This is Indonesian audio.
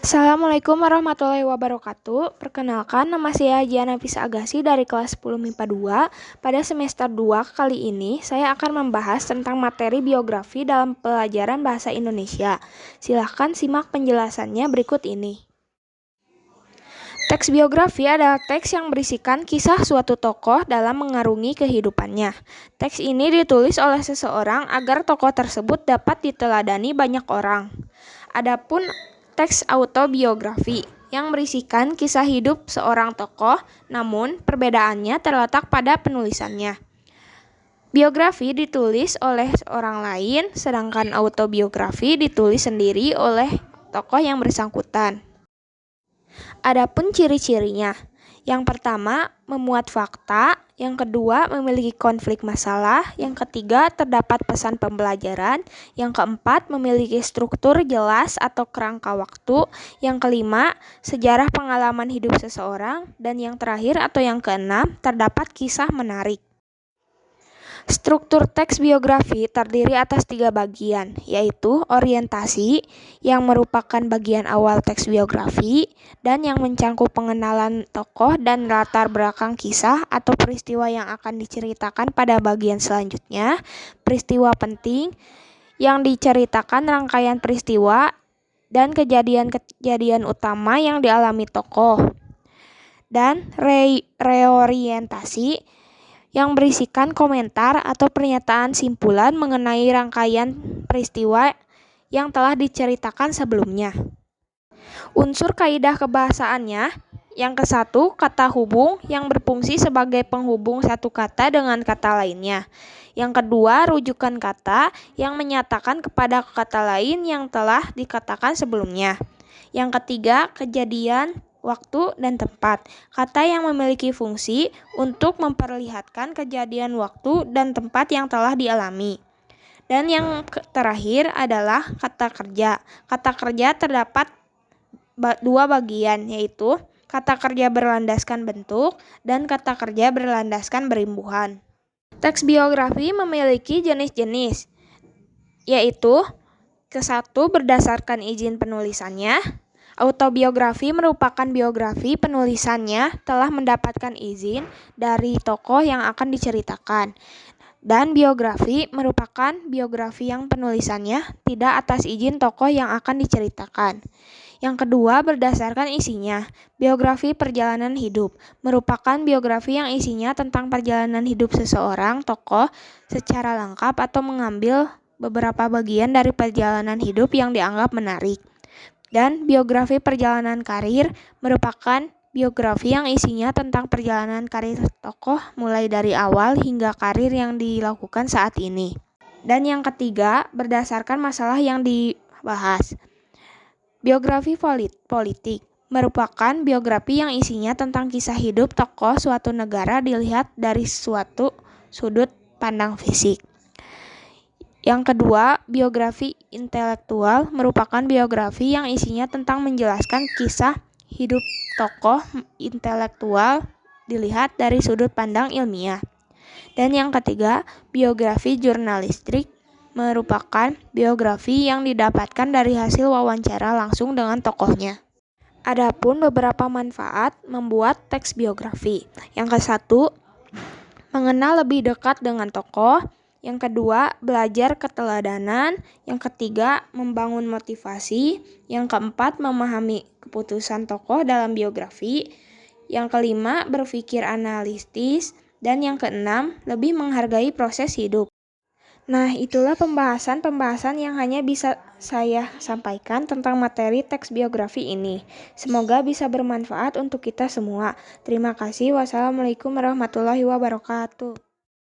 Assalamualaikum warahmatullahi wabarakatuh. Perkenalkan, nama saya Giana Pisa Agassi dari kelas 10 MIPA 2. Pada semester 2 kali ini, saya akan membahas tentang materi biografi dalam pelajaran bahasa Indonesia. Silahkan simak penjelasannya berikut ini. Teks biografi adalah teks yang berisikan kisah suatu tokoh dalam mengarungi kehidupannya. Teks ini ditulis oleh seseorang agar tokoh tersebut dapat diteladani banyak orang. Adapun teks autobiografi yang berisikan kisah hidup seorang tokoh, namun perbedaannya terletak pada penulisannya. Biografi ditulis oleh orang lain, sedangkan autobiografi ditulis sendiri oleh tokoh yang bersangkutan. Adapun ciri-cirinya, yang pertama memuat fakta, yang kedua memiliki konflik masalah, yang ketiga terdapat pesan pembelajaran, yang keempat memiliki struktur jelas atau kerangka waktu, yang kelima sejarah pengalaman hidup seseorang, dan yang terakhir atau yang keenam terdapat kisah menarik. Struktur teks biografi terdiri atas 3 bagian, yaitu orientasi, yang merupakan bagian awal teks biografi, dan yang mencangkup pengenalan tokoh dan latar belakang kisah atau peristiwa yang akan diceritakan pada bagian selanjutnya, peristiwa penting, yang diceritakan rangkaian peristiwa, dan kejadian-kejadian utama yang dialami tokoh, dan reorientasi, yang berisikan komentar atau pernyataan simpulan mengenai rangkaian peristiwa yang telah diceritakan sebelumnya. Unsur kaidah kebahasaannya, yang ke-1 kata hubung yang berfungsi sebagai penghubung satu kata dengan kata lainnya. Yang kedua rujukan kata yang menyatakan kepada kata lain yang telah dikatakan sebelumnya. Yang ketiga kejadian, waktu, dan tempat. Kata yang memiliki fungsi untuk memperlihatkan kejadian waktu dan tempat yang telah dialami. Dan yang terakhir adalah kata kerja. Kata kerja terdapat 2 bagian, yaitu kata kerja berlandaskan bentuk dan kata kerja berlandaskan berimbuhan. Teks biografi memiliki jenis-jenis, yaitu ke-1 berdasarkan izin penulisannya. Autobiografi merupakan biografi penulisannya telah mendapatkan izin dari tokoh yang akan diceritakan. Dan biografi merupakan biografi yang penulisannya tidak atas izin tokoh yang akan diceritakan. Yang kedua, berdasarkan isinya. Biografi perjalanan hidup merupakan biografi yang isinya tentang perjalanan hidup seseorang tokoh secara lengkap atau mengambil beberapa bagian dari perjalanan hidup yang dianggap menarik. Dan biografi perjalanan karir merupakan biografi yang isinya tentang perjalanan karir tokoh mulai dari awal hingga karir yang dilakukan saat ini. Dan yang ketiga, berdasarkan masalah yang dibahas. Biografi politik merupakan biografi yang isinya tentang kisah hidup tokoh suatu negara dilihat dari suatu sudut pandang fisik. Yang kedua, biografi intelektual merupakan biografi yang isinya tentang menjelaskan kisah hidup tokoh intelektual dilihat dari sudut pandang ilmiah. Dan yang ketiga, biografi jurnalistik merupakan biografi yang didapatkan dari hasil wawancara langsung dengan tokohnya. Adapun beberapa manfaat membuat teks biografi. Yang ke-1, mengenal lebih dekat dengan tokoh. Yang kedua, belajar keteladanan. Yang ketiga, membangun motivasi. Yang keempat, memahami keputusan tokoh dalam biografi. Yang kelima, berpikir analitis. Dan yang keenam, lebih menghargai proses hidup. Nah, itulah pembahasan yang hanya bisa saya sampaikan tentang materi teks biografi ini. Semoga bisa bermanfaat untuk kita semua. Terima kasih. Wassalamualaikum warahmatullahi wabarakatuh.